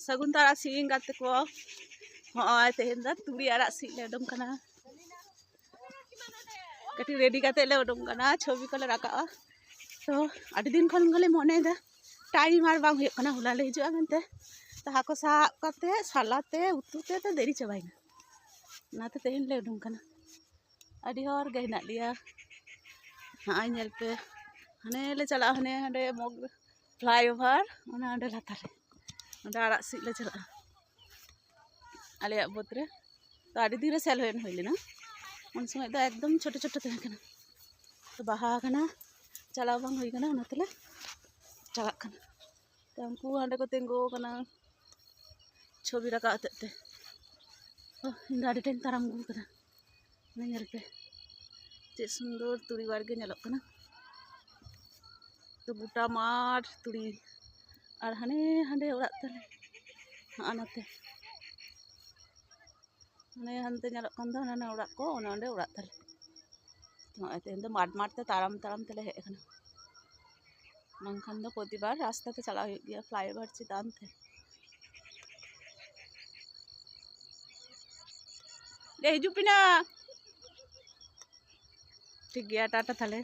सगुन तारा सिंग गाते को हाँ तेहन दा तुड़ी आरा सी ले उडम कना कटी रेडी काते ले उडम कना छवि को ले रखा तो आदि दिन खन गले मने दा टाइम आर बांग हुयुग कना हुला ले हिजुआ मेनते तो हाको साब काते सालाते उतुते तो देरी चाबाइना नाते तेहन ले उडम कना आदि हर गे हेना लिया हाँ नेल पे हने ले चला हने हंडे मोग फ्लाईओवर ओना हंडे लातार रे आड़ा सी ले चला आले बोतरे तो आदि दिन रे सेल होयन होइलेना उन समय तो एकदम छोटे छोटे तहन कना तो बाहा कना चला बांग होई कना ओनातेले चला कना तो उनको हंडे को तेंगो कना छवि रका अतेते इन आदि टेन ताराम गु कना नेल पे चे सुंदर तुड़ी बारगे नेलोग कना तो बुटा माठ तुड़ी और हाने हांडे ओड़ा तले हाँ नाते हाने हानते नेलोग कान दो हाने ओड़ा को ओना ओंडे ओड़ा तले हाँ तेहन दो माठ माठ ते ताराम ताराम तेले हेज कना बांखान दो प्रतिबार रास्ता ते चला हुयुग गिया फ्लाईओवर चेतान ते ले हिजुग पिना ठीक गया टाटा थाले।